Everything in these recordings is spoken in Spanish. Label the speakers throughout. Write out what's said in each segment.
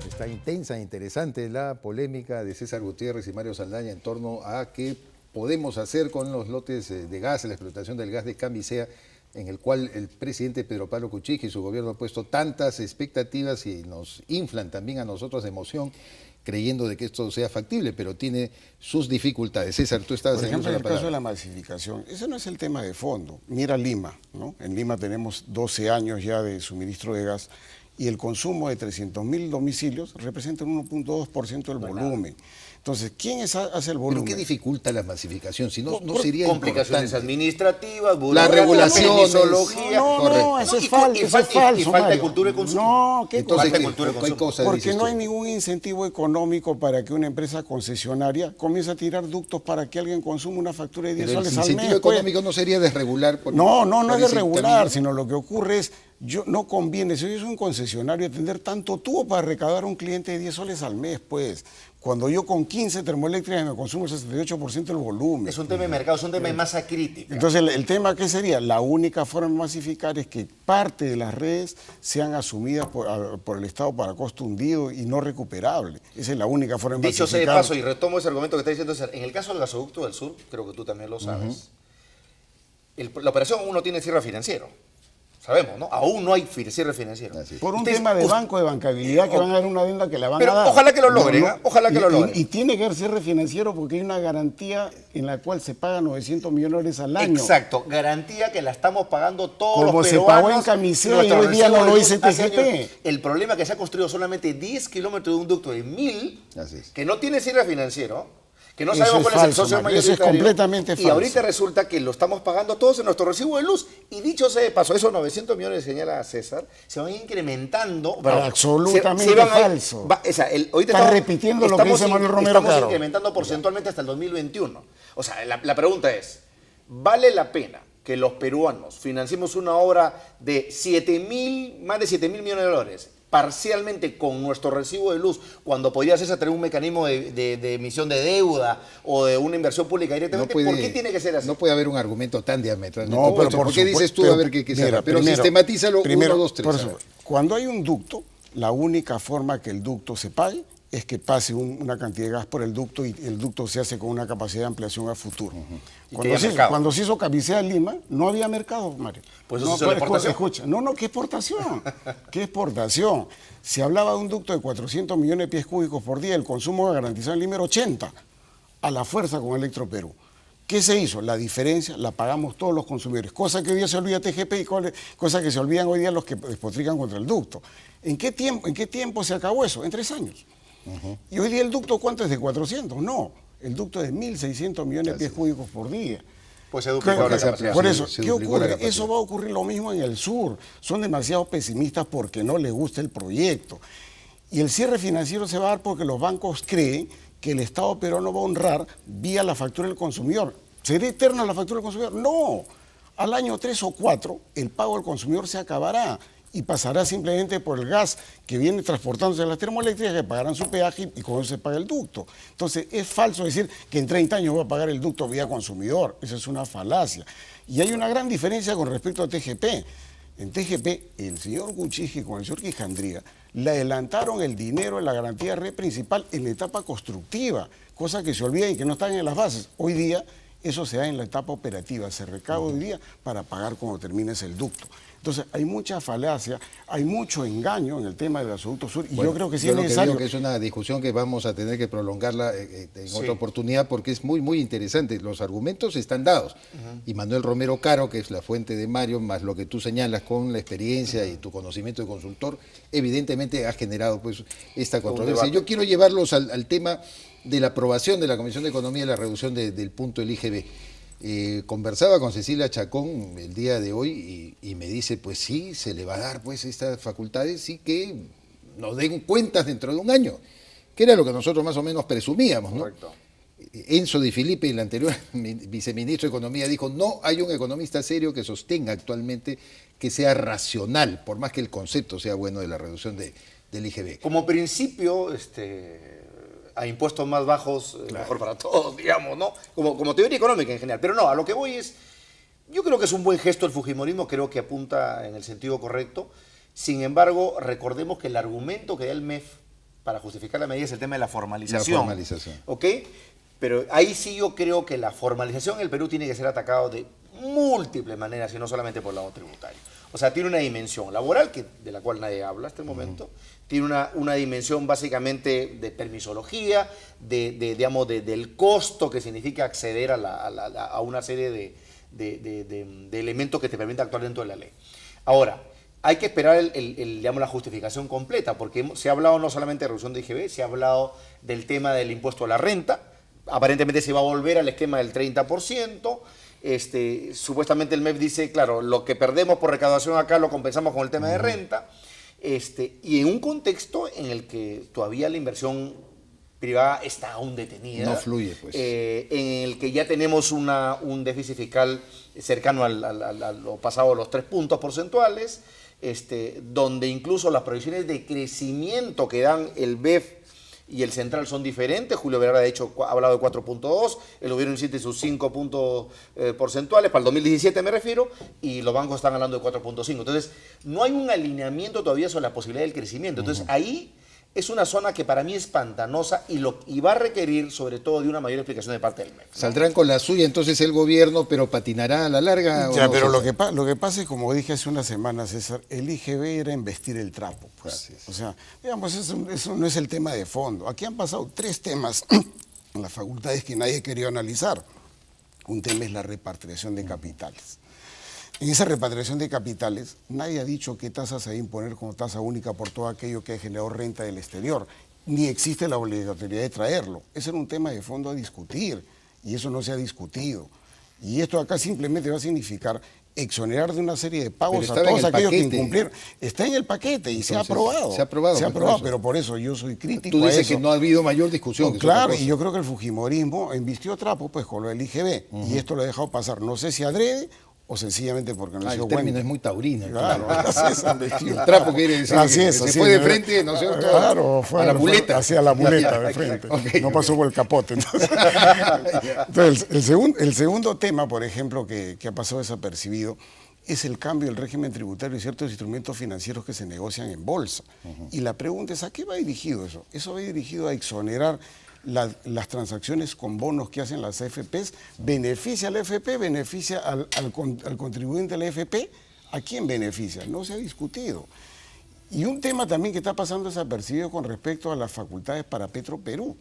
Speaker 1: Está intensa e interesante la polémica de César Gutiérrez y Mario Saldaña en torno a qué podemos hacer con los lotes de gas, la explotación del gas de Cambisea, en el cual el presidente Pedro Pablo Kuczynski y su gobierno han puesto tantas expectativas y nos inflan también a nosotros de emoción, creyendo de que esto sea factible, pero tiene sus dificultades. César, tú estabas
Speaker 2: Por ejemplo, en el caso de
Speaker 1: la
Speaker 2: la masificación, ese no es el tema de fondo. Mira Lima, ¿no? En Lima tenemos 12 años ya de suministro de gas y el consumo de 300.000 domicilios representa un 1.2% del volumen. Entonces, ¿quién hace el volumen?
Speaker 1: ¿Pero qué dificulta la masificación? Si no, no
Speaker 3: Por
Speaker 1: sería
Speaker 3: complicaciones
Speaker 1: importante.
Speaker 3: administrativas,
Speaker 1: La regulación,
Speaker 3: permisología.
Speaker 2: No, eso es falso, eso es falso,
Speaker 3: Y falta de
Speaker 2: Mario.
Speaker 3: cultura de consumo.
Speaker 2: No, ¿qué
Speaker 1: Entonces,
Speaker 3: falta de
Speaker 1: ¿qué?
Speaker 3: cultura de
Speaker 1: ¿Qué
Speaker 3: consumo.
Speaker 1: cosa
Speaker 2: Porque
Speaker 1: dices
Speaker 2: no
Speaker 1: tú?
Speaker 2: hay ningún incentivo económico para que una empresa concesionaria comience a tirar ductos para que alguien consuma una factura de 10
Speaker 1: Pero el
Speaker 2: soles al mes.
Speaker 1: incentivo
Speaker 2: pues.
Speaker 1: económico no sería desregular.
Speaker 2: No es de
Speaker 1: ese
Speaker 2: regular,
Speaker 1: camino.
Speaker 2: sino lo que ocurre es, no conviene, si yo soy un concesionario, atender tanto tubo para recaudar a un cliente de 10 soles al mes, pues. Cuando yo con 15 termoeléctricas me consumo el 68% del volumen.
Speaker 3: Es un tema de mercado, es un tema de masa crítica.
Speaker 2: Entonces, el tema, ¿qué sería? La única forma de masificar es que parte de las redes sean asumidas por el Estado para costo hundido y no recuperable. Esa es la única forma de
Speaker 3: Dicho sea de
Speaker 2: masificar.
Speaker 3: paso, y retomo ese argumento que está diciendo César, en el caso del gasoducto del sur, creo que tú también lo sabes, la operación aún no tiene cierre financiero. Sabemos, ¿no? Aún no hay cierre financiero.
Speaker 1: Así es.
Speaker 2: Por un
Speaker 3: Ustedes-
Speaker 2: tema de banco de bancabilidad que van a dar una adenda que la van
Speaker 3: Pero
Speaker 2: a dar.
Speaker 3: ojalá que lo logren, ¿eh? Ojalá que lo logren.
Speaker 2: Y tiene que haber cierre financiero porque hay una garantía en la cual se paga 900 millones al año.
Speaker 3: Exacto, garantía que la estamos pagando todos
Speaker 2: Como
Speaker 3: los
Speaker 2: se
Speaker 3: peruanos.
Speaker 2: pagó en Camisea
Speaker 3: Nuestro
Speaker 2: y hoy día
Speaker 3: recibo
Speaker 2: no lo
Speaker 3: de
Speaker 2: dice
Speaker 3: luz hace
Speaker 2: TGP.
Speaker 3: años. El problema es que se ha construido solamente 10 kilómetros de un ducto de 1000,
Speaker 1: Así es.
Speaker 3: que no tiene cierre financiero, que no
Speaker 2: Eso
Speaker 3: sabemos
Speaker 2: es
Speaker 3: cuál es el
Speaker 2: falso,
Speaker 3: socio
Speaker 2: Mario, eso es
Speaker 3: mayoritario.
Speaker 2: completamente
Speaker 3: Y
Speaker 2: falso.
Speaker 3: ahorita resulta que lo estamos pagando todos en nuestro recibo de luz. Y dicho sea de paso, esos 900 millones que señala César, se van incrementando.
Speaker 2: Absolutamente
Speaker 3: van a ir-
Speaker 2: falso.
Speaker 3: ahorita
Speaker 2: Estás
Speaker 3: estamos-
Speaker 2: repitiendo lo que
Speaker 3: estamos
Speaker 2: dice
Speaker 3: in-
Speaker 2: Manuel Romero
Speaker 3: Estamos
Speaker 2: Caro.
Speaker 3: incrementando porcentualmente hasta el 2021. O sea, la pregunta es, ¿vale la pena que los peruanos financiemos una obra de más de 7.000 millones de dólares parcialmente con nuestro recibo de luz, cuando podría hacerse a tener un mecanismo de emisión de deuda o de una inversión pública directamente? ¿Por qué tiene que ser así?
Speaker 1: No puede haber un argumento tan diametral.
Speaker 2: No, pero
Speaker 1: ¿Por qué dices tú? A ver qué
Speaker 2: mira,
Speaker 1: será. Pero
Speaker 2: primero,
Speaker 1: sistematízalo,
Speaker 2: primero,
Speaker 1: 1, 2, 3.
Speaker 2: por eso, cuando hay un ducto, la única forma que el ducto se pague es que pase una cantidad de gas por el ducto y el ducto se hace con una capacidad de ampliación a futuro.
Speaker 3: Y que haya mercado.
Speaker 2: Cuando se hizo Camisea en Lima, no había mercado, Mario.
Speaker 3: Pues eso
Speaker 2: no,
Speaker 3: se hizo la exportación.
Speaker 2: Escucha, ¿qué exportación? ¿Qué exportación? Se hablaba de un ducto de 400 millones de pies cúbicos por día, el consumo garantizado en Lima era 80, a la fuerza con Electroperú. ¿Qué se hizo? La diferencia la pagamos todos los consumidores, cosa que hoy día se olvida TGP y cosa que se olvidan hoy día los que despotrican contra el ducto. ¿En qué tiempo se acabó eso? En 3 años. Y hoy día el ducto, ¿cuánto es? ¿De 400? No, el ducto es de 1.600 millones de pies cúbicos por día.
Speaker 3: Pues se duplicó la capacidad.
Speaker 2: Por eso,
Speaker 1: se
Speaker 2: ¿qué
Speaker 1: duplicó la
Speaker 2: ocurre?
Speaker 1: capacidad.
Speaker 2: Eso va a ocurrir lo mismo en el sur. Son demasiado pesimistas porque no les gusta el proyecto. Y el cierre financiero se va a dar porque los bancos creen que el Estado peruano va a honrar vía la factura del consumidor. ¿Será eterna la factura del consumidor? No. Al año 3 o 4, el pago del consumidor se acabará y pasará simplemente por el gas que viene transportándose a las termoeléctricas, que pagarán su peaje y con eso se paga el ducto. Entonces, es falso decir que en 30 años va a pagar el ducto vía consumidor. Esa es una falacia. Y hay una gran diferencia con respecto a TGP. En TGP, el señor Kuczynski con el señor Quijandría le adelantaron el dinero en la garantía de red principal en la etapa constructiva, cosa que se olvida y que no están en las bases. Hoy día, eso se da en la etapa operativa, se recauda hoy día para pagar cuando termines el ducto. Entonces, hay mucha falacia, hay mucho engaño en el tema del gasoducto sur y yo creo que sí
Speaker 1: yo
Speaker 2: es
Speaker 1: lo que
Speaker 2: necesario.
Speaker 1: digo que es una discusión que vamos a tener que prolongarla en otra oportunidad porque es muy, muy interesante. Los argumentos están dados. Y Manuel Romero Caro, que es la fuente de Mario, más lo que tú señalas con la experiencia y tu conocimiento de consultor, evidentemente ha generado pues esta controversia. Yo quiero llevarlos al tema de la aprobación de la Comisión de Economía y la reducción del punto del IGB. Conversaba con Cecilia Chacón el día de hoy y me dice, pues sí, se le va a dar pues estas facultades y que nos den cuentas dentro de un año, que era lo que nosotros más o menos presumíamos, ¿no?
Speaker 3: Correcto.
Speaker 1: Enzo Di Filippi, el anterior viceministro de Economía, dijo, no hay un economista serio que sostenga actualmente que sea racional, por más que el concepto sea bueno de la reducción del IGB.
Speaker 3: Como principio, a impuestos más bajos, mejor para todos, digamos, ¿no? Como teoría económica en general. Pero no, a lo que voy es, yo creo que es un buen gesto el fujimorismo, creo que apunta en el sentido correcto. Sin embargo, recordemos que el argumento que da el MEF para justificar la medida es el tema de la formalización.
Speaker 1: La formalización.
Speaker 3: ¿Ok? Pero ahí sí yo creo que la formalización en el Perú tiene que ser atacado de múltiples maneras y no solamente por el lado tributario. O sea, tiene una dimensión laboral, de la cual nadie habla hasta el momento, tiene una dimensión básicamente de permisología, digamos, del costo que significa acceder a una serie de elementos que te permiten actuar dentro de la ley. Ahora, hay que esperar digamos, la justificación completa, porque se ha hablado no solamente de reducción de IGB, se ha hablado del tema del impuesto a la renta, aparentemente se va a volver al esquema del 30%, supuestamente el MEF dice, claro, lo que perdemos por recaudación acá lo compensamos con el tema de renta, y en un contexto en el que todavía la inversión privada está aún detenida.
Speaker 1: No fluye, pues.
Speaker 3: En el que ya tenemos un déficit fiscal cercano a lo pasado, los 3 puntos porcentuales, donde incluso las proyecciones de crecimiento que dan el BEF y el central son diferentes. Julio Velarde de hecho ha hablado de 4.2, el gobierno insiste en sus 5 puntos porcentuales, para el 2017 me refiero, y los bancos están hablando de 4.5. Entonces, no hay un alineamiento todavía sobre la posibilidad del crecimiento. Entonces, ahí es una zona que para mí es pantanosa y va a requerir sobre todo de una mayor explicación de parte del MEF, ¿no?
Speaker 1: Saldrán con la suya entonces el gobierno, pero patinará a la larga.
Speaker 2: Ya,
Speaker 1: ¿o no,
Speaker 2: pero
Speaker 1: César?
Speaker 2: lo que pasa es, como dije hace unas semanas, César, el IGB era investir el trapo. Pues.
Speaker 1: Así es.
Speaker 2: O sea, digamos, eso no es el tema de fondo. Aquí han pasado 3 temas en las facultades que nadie quería analizar. Un tema es la repatriación de capitales. En esa repatriación de capitales, nadie ha dicho qué tasas se va a imponer como tasa única por todo aquello que ha generado renta del exterior, ni existe la obligatoriedad de traerlo. Ese era un tema de fondo a discutir, y eso no se ha discutido. Y esto acá simplemente va a significar exonerar de una serie de pagos a todos aquellos que incumplieron. Está en el paquete y
Speaker 1: Entonces,
Speaker 2: se ha aprobado.
Speaker 1: se ha aprobado,
Speaker 2: Se ha
Speaker 1: pues,
Speaker 2: aprobado,
Speaker 1: por eso.
Speaker 2: pero por eso yo soy crítico
Speaker 1: Tú
Speaker 2: a
Speaker 1: dices
Speaker 2: eso.
Speaker 1: que no ha habido mayor discusión.
Speaker 2: No,
Speaker 1: que es otra
Speaker 2: claro,
Speaker 1: cosa.
Speaker 2: y yo creo que el fujimorismo embistió trapo pues con lo del IGB, y esto lo ha dejado pasar. No sé si adrede o sencillamente porque no ha sido
Speaker 1: el término
Speaker 2: bueno.
Speaker 1: es muy taurino.
Speaker 2: Claro, así es,
Speaker 1: El trapo quiere decir
Speaker 2: así
Speaker 1: que
Speaker 2: es,
Speaker 1: se
Speaker 2: así
Speaker 1: fue de
Speaker 2: es.
Speaker 1: frente, ¿no es cierto?
Speaker 2: Claro,
Speaker 1: a la muleta.
Speaker 2: Hacia la muleta
Speaker 1: Ya,
Speaker 2: de
Speaker 1: ya,
Speaker 2: frente.
Speaker 1: ok,
Speaker 2: No pasó
Speaker 1: ok.
Speaker 2: por el capote. Entonces, el segundo tema, por ejemplo, que ha pasado desapercibido, es el cambio del régimen tributario de ciertos instrumentos financieros que se negocian en bolsa. Y la pregunta es, ¿a qué va dirigido eso? Eso va dirigido a exonerar las transacciones con bonos que hacen las AFPs. ¿Beneficia al AFP? ¿Beneficia al contribuyente de la AFP? ¿A quién beneficia? No se ha discutido. Y un tema también que está pasando desapercibido con respecto a las facultades para Petro Perú.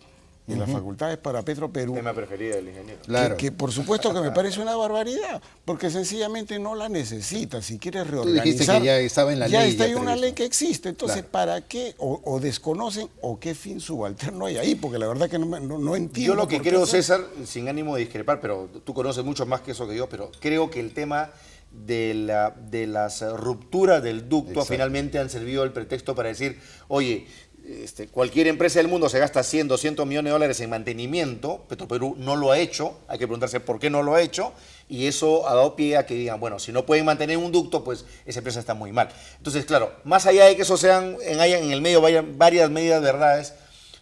Speaker 2: En las facultades para Petro Perú,
Speaker 3: Tema preferido del ingeniero.
Speaker 1: Claro.
Speaker 2: que por supuesto que me parece una barbaridad, porque sencillamente no la necesita. Si quieres
Speaker 1: Tú
Speaker 2: reorganizar,
Speaker 1: dijiste que ya estaba en la
Speaker 2: ya
Speaker 1: ley.
Speaker 2: está
Speaker 1: ya
Speaker 2: en una
Speaker 1: previsto.
Speaker 2: ley que existe. Entonces,
Speaker 1: Claro.
Speaker 2: ¿para qué? O desconocen o qué fin subalterno hay ahí, porque la verdad que no entiendo.
Speaker 3: Yo lo que
Speaker 2: por qué
Speaker 3: creo,
Speaker 2: eso-
Speaker 3: César, sin ánimo de discrepar, pero tú conoces mucho más que eso que yo, pero creo que el tema de las rupturas del ducto
Speaker 1: Exacto.
Speaker 3: finalmente han servido el pretexto para decir, oye, cualquier empresa del mundo se gasta 100, 200 millones de dólares en mantenimiento, Petroperú no lo ha hecho, hay que preguntarse por qué no lo ha hecho, y eso ha dado pie a que digan, bueno, si no pueden mantener un ducto, pues esa empresa está muy mal. Entonces, claro, más allá de que eso haya en el medio varias medidas verdades,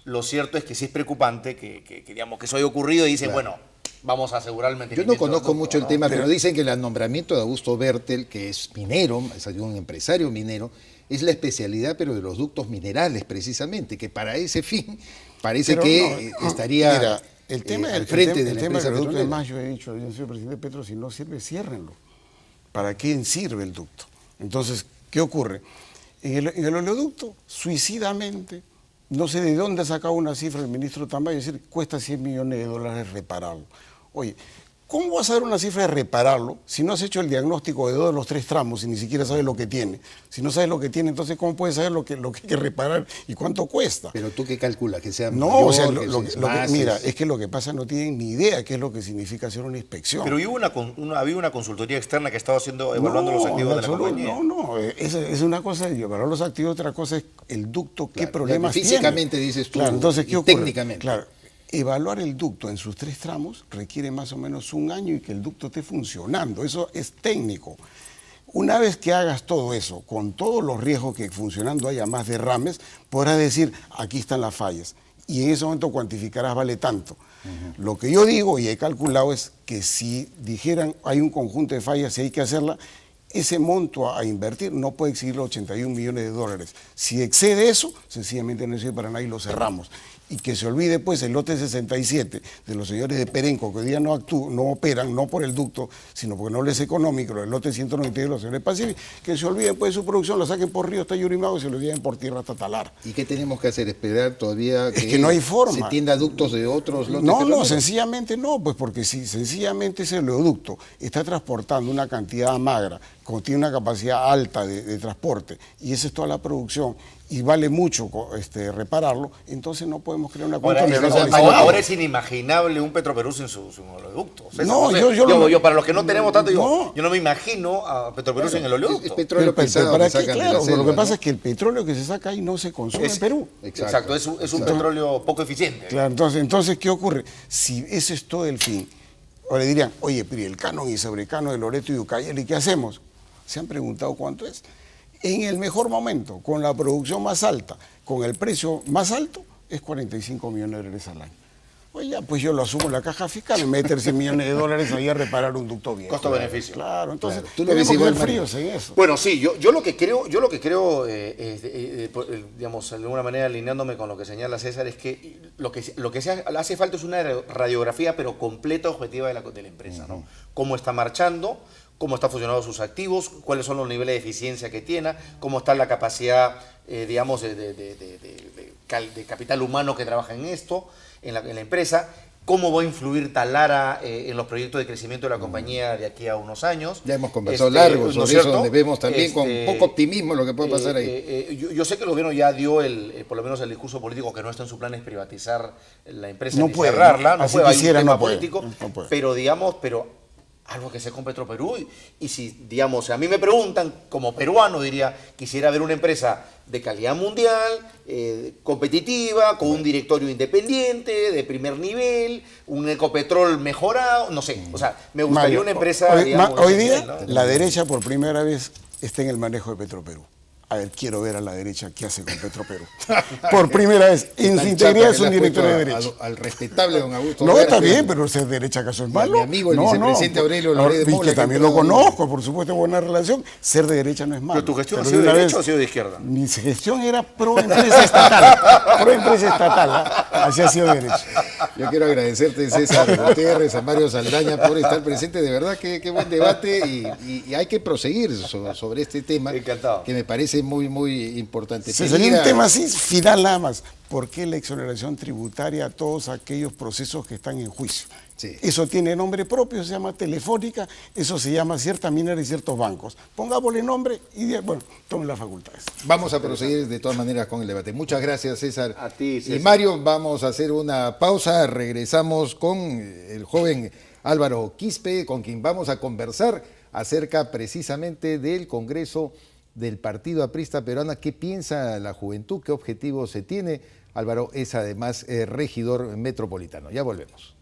Speaker 3: lo cierto es que sí es preocupante que digamos, que eso haya ocurrido y dicen,
Speaker 1: Claro.
Speaker 3: bueno, vamos a asegurar el
Speaker 1: Yo
Speaker 3: mantenimiento.
Speaker 1: no conozco
Speaker 3: del ducto,
Speaker 1: mucho el
Speaker 3: ¿no?
Speaker 1: tema, pero dicen que el nombramiento de Augusto Bertel, que es minero, es un empresario minero, es la especialidad, pero de los ductos minerales, precisamente, que para ese fin parece
Speaker 2: Pero
Speaker 1: que
Speaker 2: no,
Speaker 1: estaría
Speaker 2: mira, el tema,
Speaker 1: al frente de
Speaker 2: el
Speaker 1: la
Speaker 2: tema
Speaker 1: empresa
Speaker 2: del ducto,
Speaker 1: petrolera.
Speaker 2: además yo he dicho, yo soy presidente de Petro, si no sirve, ciérrenlo. ¿Para quién sirve el ducto? Entonces, ¿qué ocurre? En el oleoducto, suicidamente, no sé de dónde ha sacado una cifra el ministro Tamayo, es decir, cuesta 100 millones de dólares repararlo. Oye, ¿cómo vas a dar una cifra de repararlo si no has hecho el diagnóstico de 2 de los 3 tramos y ni siquiera sabes lo que tiene? Si no sabes lo que tiene, entonces ¿cómo puedes saber lo que hay que reparar y cuánto cuesta?
Speaker 1: Pero tú qué calculas, que sea
Speaker 2: No,
Speaker 1: mayor,
Speaker 2: o sea,
Speaker 1: que más,
Speaker 2: mira, es que lo que pasa no tienen ni idea qué es lo que significa hacer una inspección.
Speaker 3: Pero había una consultoría externa que estaba evaluando los activos de la compañía.
Speaker 2: No, es una cosa, evaluar los activos, otra cosa es el ducto, qué
Speaker 1: Claro,
Speaker 2: problemas tiene.
Speaker 1: físicamente dices tú,
Speaker 2: Claro, entonces, ¿qué
Speaker 1: y
Speaker 2: ocurre?
Speaker 1: técnicamente.
Speaker 2: Claro, evaluar el ducto en sus 3 tramos requiere más o menos 1 año y que el ducto esté funcionando. Eso es técnico. Una vez que hagas todo eso, con todos los riesgos que funcionando haya más derrames, podrás decir, aquí están las fallas. Y en ese momento cuantificarás, vale tanto. Lo que yo digo y he calculado es que si dijeran, hay un conjunto de fallas y hay que hacerla, ese monto a invertir no puede excedir los 81 millones de dólares. Si excede eso, sencillamente no sirve para nada y lo cerramos. Y que se olvide pues el lote 67 de los señores de Perenco, que hoy día no operan, no por el ducto, sino porque no les es económico, el lote 192 de los señores de Pacific, que se olviden pues de su producción, lo saquen por río hasta Yurimago y se lo lleven por tierra hasta Talar.
Speaker 1: ¿Y qué tenemos que hacer? ¿Esperar todavía
Speaker 2: Es que no hay forma.
Speaker 1: se tienda ductos de otros lotes?
Speaker 2: No, sencillamente no, pues porque si sencillamente ese oleoducto está transportando una cantidad magra, tiene una capacidad alta de transporte, y esa es toda la producción, y vale mucho repararlo, entonces no podemos crear una cuenta.
Speaker 3: Ahora es inimaginable un Petroperú sin su oleoducto. O sea,
Speaker 2: no,
Speaker 3: yo, para los que no tenemos tanto, yo no me imagino a Petroperú sin el oleoducto.
Speaker 1: Es petróleo pesado.
Speaker 2: ¿Para qué? Claro, lo que pasa es que el petróleo que se saca ahí no se consume en Perú.
Speaker 3: Exacto, es un petróleo poco eficiente.
Speaker 2: Claro, entonces, ¿qué ocurre? Si ese es todo el fin, ahora dirían, oye, pero el canon y sobrecano de Loreto y Ucayali, ¿qué hacemos? ¿Se han preguntado cuánto es? En el mejor momento, con la producción más alta, con el precio más alto, es 45 millones de dólares al año. Pues ya, pues yo lo asumo en la caja fiscal, meter 100 millones de dólares ahí a reparar un ducto viejo.
Speaker 3: Costo-beneficio.
Speaker 2: Claro, entonces
Speaker 1: tú lo ves igual,
Speaker 2: fríos en eso.
Speaker 3: Bueno, sí, yo lo que creo, digamos, de alguna manera alineándome con lo que señala César, es que lo que hace falta es una radiografía, pero completa, objetiva de la empresa, ¿no? Cómo está marchando, cómo están funcionando sus activos, cuáles son los niveles de eficiencia que tiene, cómo está la capacidad, digamos, de capital humano que trabaja en esto, en la empresa, cómo va a influir Talara en los proyectos de crecimiento de la compañía de aquí a unos años.
Speaker 1: Ya hemos conversado largo sobre eso, donde vemos también con poco optimismo lo que puede pasar ahí.
Speaker 3: Yo sé que el gobierno ya dio por lo menos el discurso político que no está en su plan es privatizar la empresa,
Speaker 2: no
Speaker 3: ni
Speaker 2: puede,
Speaker 3: cerrarla, no puede, hay un tema
Speaker 2: no puede,
Speaker 3: político,
Speaker 2: no puede.
Speaker 3: pero digamos, algo que sé con Petroperú, y si, digamos, a mí me preguntan, como peruano diría, quisiera ver una empresa de calidad mundial, competitiva, con un directorio independiente, de primer nivel, un Ecopetrol mejorado, no sé, o sea, me gustaría una empresa, digamos,
Speaker 2: hoy día, ¿no? La derecha por primera vez está en el manejo de Petroperú. A ver, quiero ver a la derecha qué hace con Petroperú. Por primera vez, en su integridad es un directorio de derecha.
Speaker 1: Al respetable don Augusto.
Speaker 2: No, está bien, pero ser derecha acaso es malo.
Speaker 1: Mi amigo, el vicepresidente Aurelio Loret de Mola,
Speaker 2: que también lo conozco, por supuesto, buena relación. Ser de derecha no es malo.
Speaker 3: ¿Pero tu gestión ha sido de derecha o ha sido de izquierda?
Speaker 2: Mi gestión era pro empresa estatal. Pro empresa estatal, así ha sido de derecha.
Speaker 1: Yo quiero agradecerte, César Gutiérrez, a Mario Saldaña, por estar presente. De verdad, qué buen debate, y hay que proseguir sobre este tema.
Speaker 3: Encantado.
Speaker 1: Que me parece muy importante.
Speaker 2: Sería un tema así, final nada más. ¿Por qué la exoneración tributaria a todos aquellos procesos que están en juicio?
Speaker 1: Sí.
Speaker 2: Eso tiene nombre propio, se llama Telefónica, eso se llama cierta minera y ciertos bancos. Pongámosle nombre y, bueno, tomen las facultades.
Speaker 1: Vamos a proseguir de todas maneras con el debate. Muchas gracias, César.
Speaker 3: A ti, César.
Speaker 1: Y Mario, vamos a hacer una pausa. Regresamos con el joven Álvaro Quispe, con quien vamos a conversar acerca precisamente del Congreso del Partido Aprista Peruana. ¿Qué piensa la juventud? ¿Qué objetivos se tiene? Álvaro es además regidor metropolitano. Ya volvemos.